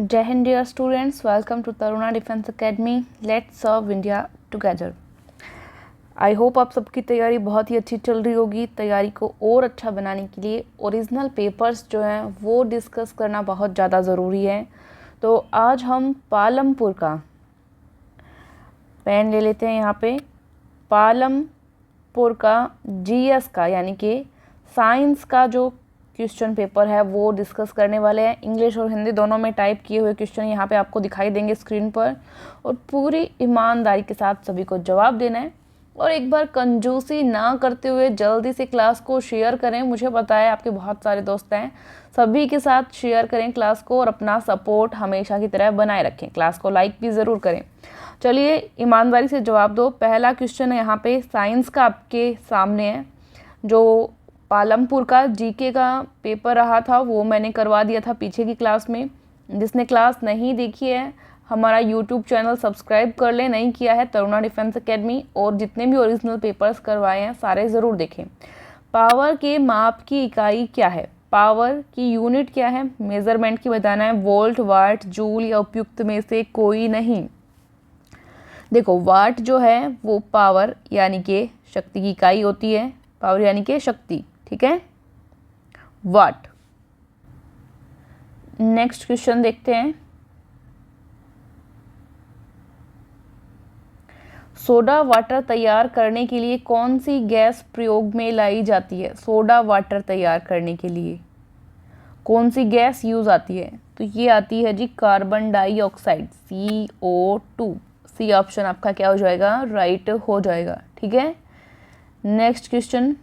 Jai Hind dear students, welcome to Taruna Defense Academy. Let's serve India together. I hope आप सबकी तैयारी बहुत ही अच्छी चल रही होगी। तैयारी को और अच्छा बनाने के लिए ओरिजिनल पेपर्स जो हैं वो डिस्कस करना बहुत ज़्यादा ज़रूरी है। तो आज हम पालमपुर का पेन ले लेते हैं। यहाँ पे पालमपुर का जीएस का यानी कि साइंस का जो क्वेश्चन पेपर है वो डिस्कस करने वाले हैं। इंग्लिश और हिंदी दोनों में टाइप किए हुए क्वेश्चन यहाँ पे आपको दिखाई देंगे स्क्रीन पर, और पूरी ईमानदारी के साथ सभी को जवाब देना है। और एक बार कंजूसी ना करते हुए जल्दी से क्लास को शेयर करें। मुझे पता है आपके बहुत सारे दोस्त हैं, सभी के साथ शेयर करें क्लास को और अपना सपोर्ट हमेशा की तरह बनाए रखें। क्लास को लाइक भी ज़रूर करें। चलिए ईमानदारी से जवाब दो। पहला क्वेश्चन है यहाँ पे साइंस का आपके सामने है। जो पालमपुर का जीके का पेपर रहा था वो मैंने करवा दिया था पीछे की क्लास में। जिसने क्लास नहीं देखी है हमारा यूट्यूब चैनल सब्सक्राइब कर ले, नहीं किया है तरुणा डिफेंस एकेडमी, और जितने भी ओरिजिनल पेपर्स करवाए हैं सारे ज़रूर देखें। पावर के माप की इकाई क्या है? पावर की यूनिट क्या है? मेज़रमेंट की बताना है। वोल्ट, वाट, जूल या उपयुक्त में से कोई नहीं। देखो वाट जो है वो पावर यानी कि शक्ति की इकाई होती है। पावर यानी कि शक्ति, ठीक है, वाट। नेक्स्ट क्वेश्चन देखते हैं। सोडा वाटर तैयार करने के लिए कौन सी गैस प्रयोग में लाई जाती है? सोडा वाटर तैयार करने के लिए कौन सी गैस यूज आती है? तो ये आती है जी carbon dioxide, CO2। C option आपका क्या हो जाएगा? राइट हो जाएगा, ठीक है। नेक्स्ट क्वेश्चन,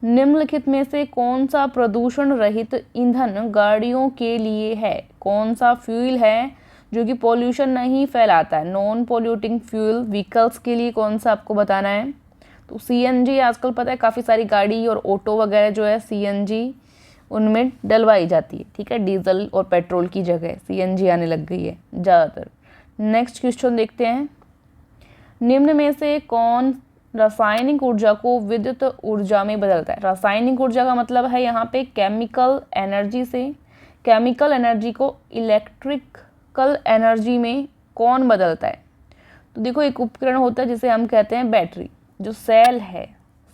निम्नलिखित में से कौन सा प्रदूषण रहित ईंधन गाड़ियों के लिए है? कौन सा फ्यूल है जो कि पॉल्यूशन नहीं फैलाता है? नॉन पॉल्यूटिंग फ्यूल व्हीकल्स के लिए कौन सा आपको बताना है? तो CNG आजकल पता है काफ़ी सारी गाड़ी और ऑटो वगैरह जो है CNG उनमें डलवाई जाती है, ठीक है। डीजल और पेट्रोल की जगह CNG आने लग गई है ज़्यादातर। नेक्स्ट क्वेश्चन देखते हैं। निम्न में से कौन रासायनिक ऊर्जा को विद्युत ऊर्जा में बदलता है? रासायनिक ऊर्जा का मतलब है यहाँ पे केमिकल एनर्जी से केमिकल एनर्जी को इलेक्ट्रिकल एनर्जी में कौन बदलता है? तो देखो एक उपकरण होता है जिसे हम कहते हैं बैटरी। जो सेल है,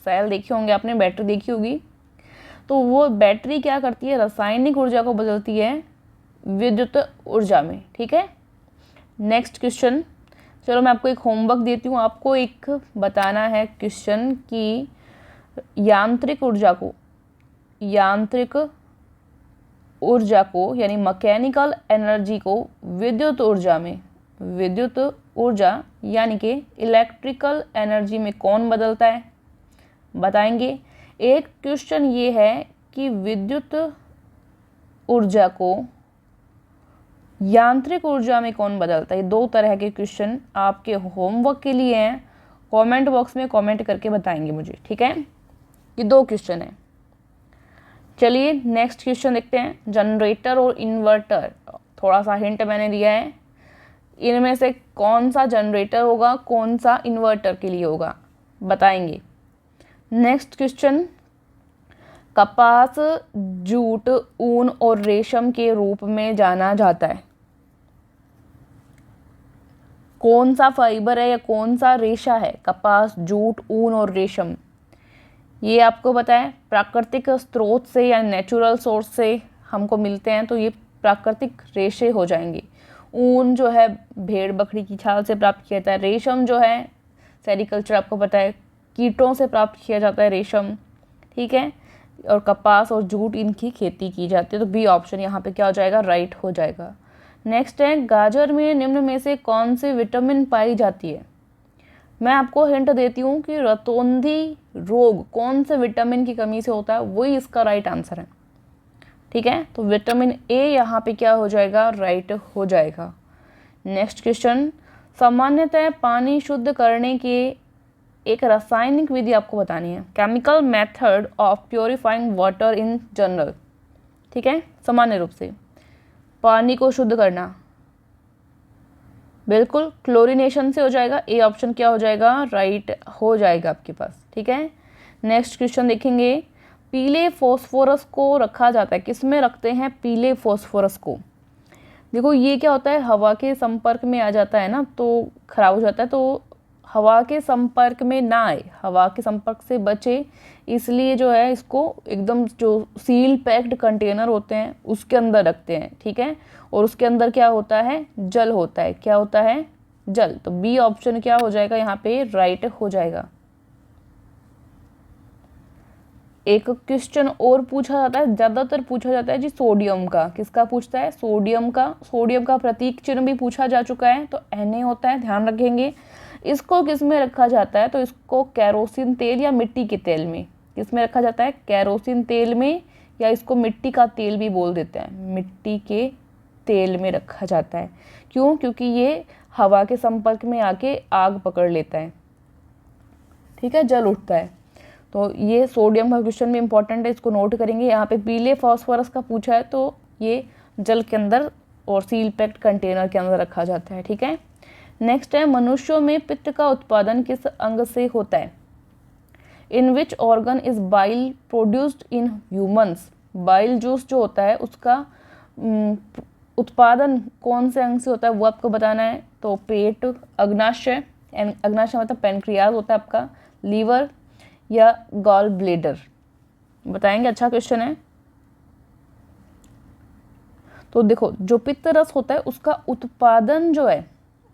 सेल देखे होंगे आपने, बैटरी देखी होगी, तो वो बैटरी क्या करती है? रासायनिक ऊर्जा को बदलती है विद्युत ऊर्जा में, ठीक है। नेक्स्ट क्वेश्चन, चलो मैं आपको एक होमवर्क देती हूँ। आपको एक बताना है क्वेश्चन कि यांत्रिक ऊर्जा को यानी मैकेनिकल एनर्जी को विद्युत ऊर्जा यानी कि इलेक्ट्रिकल एनर्जी में कौन बदलता है? बताएंगे। एक क्वेश्चन ये है कि विद्युत ऊर्जा को यांत्रिक ऊर्जा में कौन बदलता है? दो तरह के क्वेश्चन आपके होमवर्क के लिए हैं। कमेंट बॉक्स में कमेंट करके बताएंगे मुझे, ठीक है। ये दो क्वेश्चन हैं। चलिए नेक्स्ट क्वेश्चन देखते हैं। जनरेटर और इन्वर्टर, थोड़ा सा हिंट मैंने दिया है। इनमें से कौन सा जनरेटर होगा, कौन सा इन्वर्टर के लिए होगा? बताएंगे। नेक्स्ट क्वेश्चन, कपास, जूट, ऊन और रेशम के रूप में जाना जाता है। कौन सा फाइबर है या कौन सा रेशा है? कपास, जूट, ऊन और रेशम। ये आपको पता है प्राकृतिक स्रोत से या नेचुरल सोर्स से हमको मिलते हैं, तो ये प्राकृतिक रेशे हो जाएंगे। ऊन जो है भेड़ बकरी की छाल से प्राप्त किया जाता है। रेशम जो है सेरिकल्चर आपको पता है कीटों से प्राप्त किया जाता है रेशम, ठीक है। और कपास और जूट इनकी खेती की जाती है। तो बी ऑप्शन यहाँ पे क्या हो जाएगा? राइट हो जाएगा। नेक्स्ट है, गाजर में निम्न में से कौन सी विटामिन पाई जाती है? मैं आपको हिंट देती हूँ कि रतौंधी रोग कौन से विटामिन की कमी से होता है, वही इसका राइट आंसर है, ठीक है। तो विटामिन ए यहाँ पे क्या हो जाएगा? राइट हो जाएगा। नेक्स्ट क्वेश्चन, सामान्यतः पानी शुद्ध करने के एक रासायनिक विधि आपको बतानी है। Chemical method of purifying water in general, ठीक है। सामान्य रूप से पानी को शुद्ध करना बिल्कुल क्लोरीनेशन से हो जाएगा। ए ऑप्शन क्या हो जाएगा? राइट हो जाएगा आपके पास, ठीक है। नेक्स्ट क्वेश्चन देखेंगे। पीले फॉस्फोरस को रखा जाता है, किस में रखते हैं पीले फॉस्फोरस को? देखो ये क्या होता है, हवा के संपर्क में आ जाता है ना तो खराब हो जाता है, तो हवा के संपर्क में ना आए, हवा के संपर्क से बचे, इसलिए जो है इसको एकदम जो सील पैक्ड कंटेनर होते हैं उसके अंदर रखते हैं, ठीक है। और उसके अंदर क्या होता है, जल होता है, क्या होता है, जल। तो बी ऑप्शन क्या हो जाएगा यहाँ पे, राइट हो जाएगा। एक क्वेश्चन और पूछा जाता है, ज्यादातर पूछा जाता है जी सोडियम का। किसका पूछता है, सोडियम का। सोडियम का प्रतीक चिन्ह भी पूछा जा चुका है, तो Na होता है, ध्यान रखेंगे। इसको किस में रखा जाता है, तो इसको कैरोसिन तेल या मिट्टी के तेल में, किस में रखा जाता है, कैरोसिन तेल में, या इसको मिट्टी का तेल भी बोल देते हैं, मिट्टी के तेल में रखा जाता है। क्यों, क्योंकि ये हवा के संपर्क में आके आग पकड़ लेता है, ठीक है, जल उठता है। तो ये सोडियम का क्वेश्चन भी इंपॉर्टेंट है, इसको नोट करेंगे। यहाँ पे पीले फास्फोरस का पूछा है, तो ये जल के अंदर और सील पैक्ड कंटेनर के अंदर रखा जाता है, ठीक है। नेक्स्ट है, मनुष्यों में पित्त का उत्पादन किस अंग से होता है। In which organ is bile produced in humans. Bile juice जो होता है उसका उत्पादन कौन से अंग से होता है वो आपको बताना है। तो पेट, अग्नाशय, अग्नाशय मतलब पेनक्रियाज होता है आपका, लीवर या गॉल ब्लेडर, बताएंगे। अच्छा क्वेश्चन है। तो देखो जो पित्त रस होता है उसका उत्पादन जो है,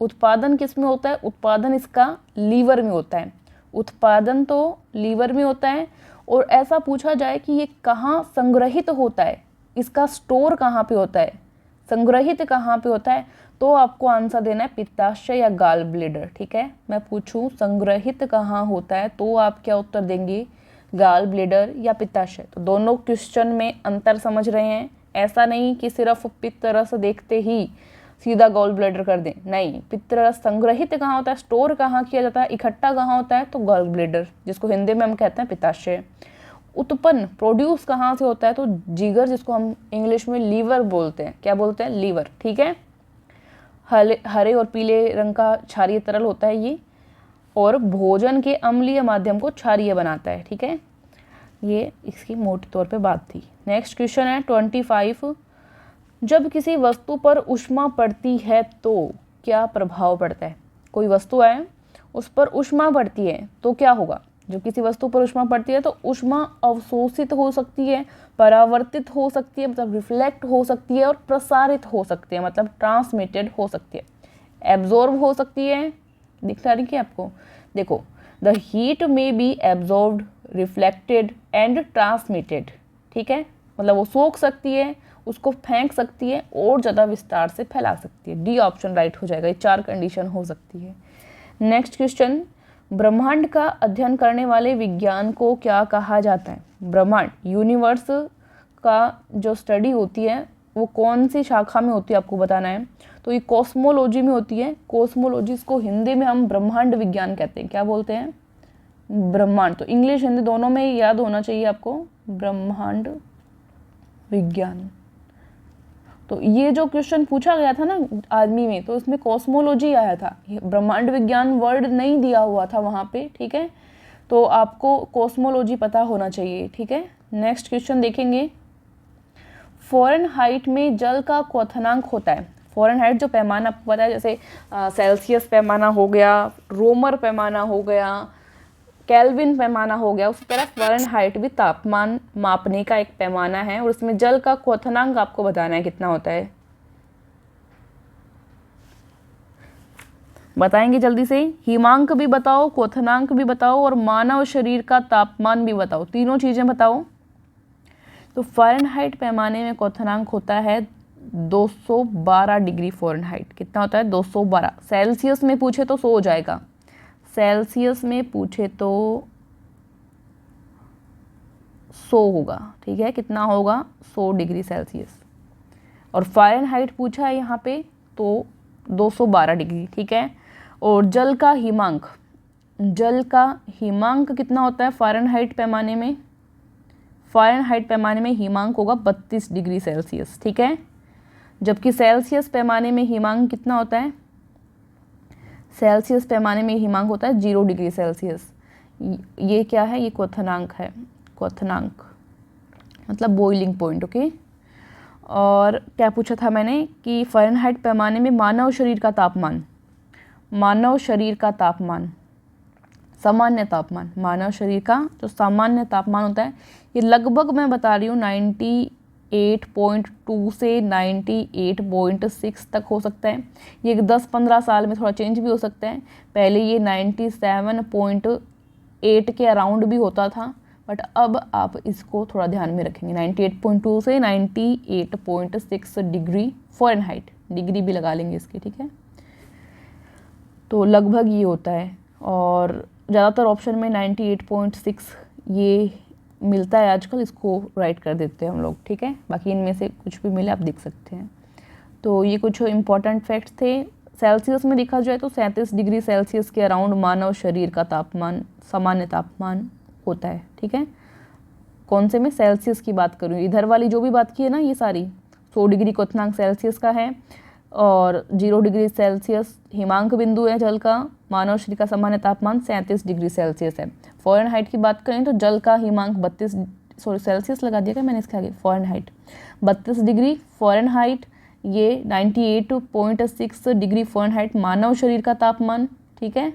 उत्पादन किस में होता है, उत्पादन इसका लीवर में होता है, उत्पादन तो लीवर में होता है। और ऐसा पूछा जाए कि ये कहाँ संग्रहित होता है, इसका स्टोर कहाँ पे होता है, संग्रहित कहाँ पे होता है, तो आपको आंसर देना है पित्ताशय या गाल ब्लेडर, ठीक है। मैं पूछूं संग्रहित कहाँ होता है तो आप क्या उत्तर देंगे, गाल ब्लेडर या पित्ताशय। तो दोनों क्वेश्चन में अंतर समझ रहे हैं, ऐसा नहीं कि सिर्फ पित्त रस देखते ही सीधा गॉल ब्लेडर कर दें, नहीं। पित्त रस संग्रहित कहाँ होता है, स्टोर कहाँ किया जाता है, इकट्ठा कहाँ होता है, तो गॉल ब्लेडर, जिसको हिंदी में हम कहते हैं पित्ताशय। उत्पन्न प्रोड्यूस कहाँ से होता है, तो जिगर, जिसको हम इंग्लिश में लीवर बोलते हैं, क्या बोलते हैं, लीवर, ठीक है। हरे और पीले रंग का क्षारीय तरल होता है ये, और भोजन के अम्लीय माध्यम को क्षारीय बनाता है, ठीक है। ये इसकी मोटे तौर पे बात थी। नेक्स्ट क्वेश्चन है 25। जब किसी वस्तु पर ऊष्मा पड़ती है तो क्या प्रभाव पड़ता है। कोई वस्तु है उस पर ऊष्मा पड़ती है तो क्या होगा, जब किसी वस्तु पर ऊष्मा पड़ती है तो ऊष्मा अवशोषित हो सकती है, परावर्तित हो सकती है मतलब रिफ्लेक्ट हो सकती है, और प्रसारित हो सकती है मतलब ट्रांसमिटेड हो सकती है, एब्जॉर्ब हो सकती है। दिख रही है आपको, देखो the heat may be absorbed, reflected and transmitted, ठीक है। मतलब वो सोख सकती है, उसको फेंक सकती है, और ज़्यादा विस्तार से फैला सकती है। डी ऑप्शन राइट हो जाएगा, ये 4 कंडीशन हो सकती है। नेक्स्ट क्वेश्चन, ब्रह्मांड का अध्ययन करने वाले विज्ञान को क्या कहा जाता है। ब्रह्मांड यूनिवर्स का जो स्टडी होती है वो कौन सी शाखा में होती है आपको बताना है। तो ये कॉस्मोलॉजी में होती है। कॉस्मोलॉजी, इसको हिंदी में हम ब्रह्मांड विज्ञान कहते हैं, क्या बोलते हैं, ब्रह्मांड। तो इंग्लिश हिंदी दोनों में याद होना चाहिए आपको, ब्रह्मांड विज्ञान। तो ये जो क्वेश्चन पूछा गया था ना आर्मी में, तो इसमें कॉस्मोलॉजी आया था, ब्रह्मांड विज्ञान वर्ड नहीं दिया हुआ था वहाँ पे, ठीक है। तो आपको कॉस्मोलॉजी पता होना चाहिए, ठीक है। नेक्स्ट क्वेश्चन देखेंगे, फ़ारेनहाइट में जल का क्वथनांक होता है। फ़ारेनहाइट जो पैमाना आपको पता है, जैसे सेल्सियस पैमाना हो गया, रोमर पैमाना हो गया, केल्विन पैमाना हो गया, उसी तरह फ़ारेनहाइट भी तापमान मापने का एक पैमाना है, और उसमें जल का क्वथनांक आपको बताना है कितना होता है। बताएंगे जल्दी से, हिमांक भी बताओ, क्वथनांक भी बताओ, और मानव शरीर का तापमान भी बताओ, तीनों चीज़ें बताओ। तो फ़ारेनहाइट पैमाने में क्वथनांक होता है 212 डिग्री फ़ारेनहाइट। कितना होता है, 212। सेल्सियस में पूछे तो 100 हो जाएगा, सेल्सियस में पूछे तो 100 होगा, ठीक है। कितना होगा, 100 डिग्री सेल्सियस। और फ़ारेनहाइट पूछा है यहाँ पे तो 212 डिग्री, ठीक है। और जल का हिमांक, जल का हिमांक कितना होता है फ़ारेनहाइट पैमाने में, फ़ारेनहाइट पैमाने में हिमांक होगा 32 डिग्री सेल्सियस, ठीक है। जबकि सेल्सियस पैमाने में हिमांक कितना होता है, सेल्सियस पैमाने में हिमांक होता है 0 डिग्री सेल्सियस। ये क्या है, ये क्वथनांक है, क्वथनांक मतलब बॉइलिंग पॉइंट, ओके। और क्या पूछा था मैंने कि फ़ारेनहाइट पैमाने में मानव शरीर का तापमान, मानव शरीर का तापमान, सामान्य तापमान, मानव शरीर का जो सामान्य तापमान होता है ये लगभग मैं बता रही हूँ 98.2 से 98.6 तक हो सकता है। ये 10-15 साल में थोड़ा चेंज भी हो सकता है। पहले ये 97.8 के अराउंड भी होता था, बट अब आप इसको थोड़ा ध्यान में रखेंगे। 98.2 से 98.6 डिग्री फ़ारेनहाइट, डिग्री भी लगा लेंगे इसके, ठीक है। तो लगभग ये होता है और ज़्यादातर ऑप्शन में 98.6 ये मिलता है आजकल, इसको राइट कर देते हैं हम लोग, ठीक है। बाकी इनमें से कुछ भी मिले आप देख सकते हैं। तो ये कुछ इम्पॉर्टेंट फैक्ट्स थे। सेल्सियस में देखा जाए तो 37 डिग्री सेल्सियस के अराउंड मानव शरीर का तापमान, सामान्य तापमान होता है, ठीक है। कौन से में? सेल्सियस की बात करूँ। इधर वाली जो भी बात की है ना, ये सारी 100 डिग्री क्वथनांक सेल्सियस का है और 0 डिग्री सेल्सियस हिमांक बिंदु है जल का। मानव शरीर का सामान्य तापमान 37 डिग्री सेल्सियस है। फ़ारेनहाइट की बात करें तो जल का हिमांक 32, सॉरी सेल्सियस लगा दिया क्या मैंने इसके आगे, फ़ारेनहाइट 32 डिग्री फ़ारेनहाइट, ये 98.6 डिग्री फ़ारेनहाइट मानव शरीर का तापमान, ठीक है।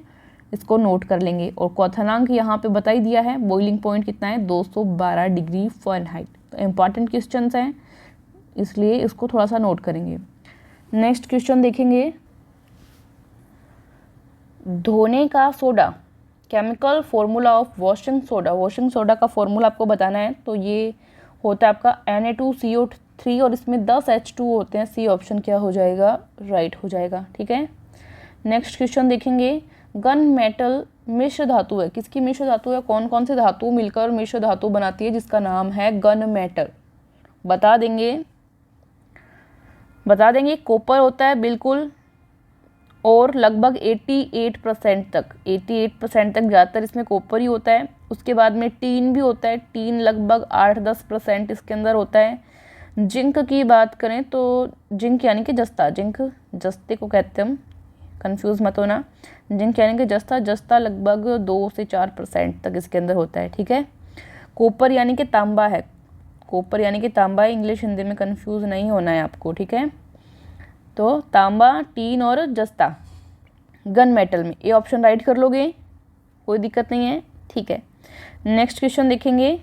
इसको नोट कर लेंगे। और क्वथनांक यहाँ पे बता ही दिया है, बॉइलिंग पॉइंट कितना है, 212 डिग्री फ़ारेनहाइट। तो इम्पॉर्टेंट क्वेश्चंस हैं, इसलिए इसको थोड़ा सा नोट करेंगे। नेक्स्ट क्वेश्चन देखेंगे, धोने का soda, chemical formula of washing soda. Washing soda का फॉर्मूला आपको बताना है, तो ये होता है आपका Na2CO3 और इसमें 10 H2 होते हैं। सी ऑप्शन क्या हो जाएगा, राइट हो जाएगा, ठीक है। नेक्स्ट क्वेश्चन देखेंगे, गन मेटल मिश्र धातु है। किसकी मिश्र धातु है? कौन कौन से धातु मिलकर मिश्र धातु बनाती है जिसका नाम है गन मेटल? बता देंगे कॉपर होता है बिल्कुल, और लगभग 88% तक ज़्यादातर इसमें कॉपर ही होता है। उसके बाद में टीन भी होता है, टीन लगभग 8-10% इसके अंदर होता है। जिंक की बात करें तो जिंक यानी कि जस्ता, जिंक जस्ते को कहते हैं हम, कंफ्यूज मत होना। जिंक यानी कि जस्ता लगभग 2 से 4% तक इसके अंदर होता है, ठीक है। कॉपर यानी कि तांबा है, कॉपर यानी कि तांबा है, इंग्लिश हिंदी में कंफ्यूज नहीं होना है आपको, ठीक है। तो तांबा, टीन और जस्ता गन मेटल में, ये ऑप्शन राइट कर लोगे, कोई दिक्कत नहीं है, ठीक है। नेक्स्ट क्वेश्चन देखेंगे,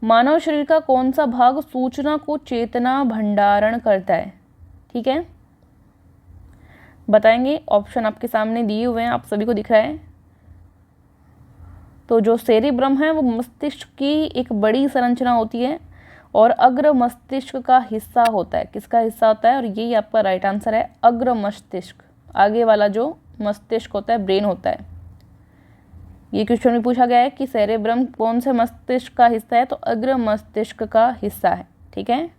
मानव शरीर का कौन सा भाग सूचना को चेतना भंडारण करता है, ठीक है। बताएंगे, ऑप्शन आपके सामने दिए हुए हैं, आप सभी को दिख रहा है। तो जो सेरिब्रम है वो मस्तिष्क की एक बड़ी संरचना होती है और अग्र मस्तिष्क का हिस्सा होता है। किसका हिस्सा होता है? और यही आपका राइट आंसर है, अग्र मस्तिष्क। आगे वाला जो मस्तिष्क होता है, ब्रेन होता है। ये क्वेश्चन में पूछा गया है कि सेरेब्रम कौन से मस्तिष्क का हिस्सा है, तो अग्र मस्तिष्क का हिस्सा है, ठीक है।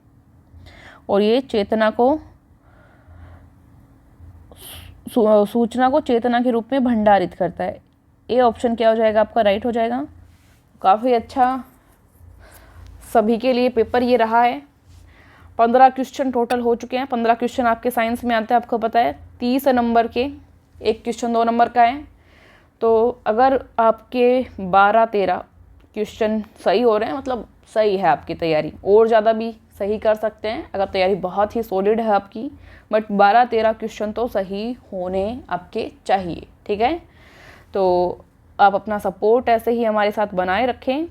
और ये चेतना को, सूचना को चेतना के रूप में भंडारित करता है। ये ऑप्शन क्या हो जाएगा आपका, राइट हो जाएगा। काफ़ी अच्छा सभी के लिए पेपर ये रहा है। 15 क्वेश्चन टोटल हो चुके हैं। 15 क्वेश्चन आपके साइंस में आते हैं, आपको पता है 30 नंबर के, एक क्वेश्चन 2 नंबर का है। तो अगर आपके 12-13 क्वेश्चन सही हो रहे हैं, मतलब सही है आपकी तैयारी, और ज़्यादा भी सही कर सकते हैं अगर तैयारी बहुत ही सॉलिड है आपकी, बट 12-13 क्वेश्चन तो सही होने आपके चाहिए, ठीक है। तो आप अपना सपोर्ट ऐसे ही हमारे साथ बनाए रखें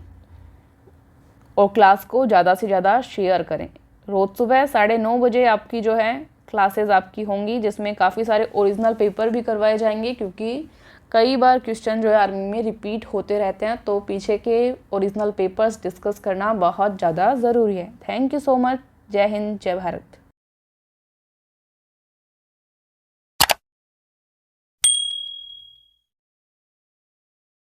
और क्लास को ज़्यादा से ज़्यादा शेयर करें। रोज़ सुबह 9:30 बजे आपकी जो है क्लासेस आपकी होंगी, जिसमें काफ़ी सारे ओरिजिनल पेपर भी करवाए जाएंगे, क्योंकि कई बार क्वेश्चन जो है आर्मी में रिपीट होते रहते हैं, तो पीछे के ओरिजिनल पेपर्स डिस्कस करना बहुत ज़्यादा ज़रूरी है। Thank you so much. जय हिंद, जय भारत।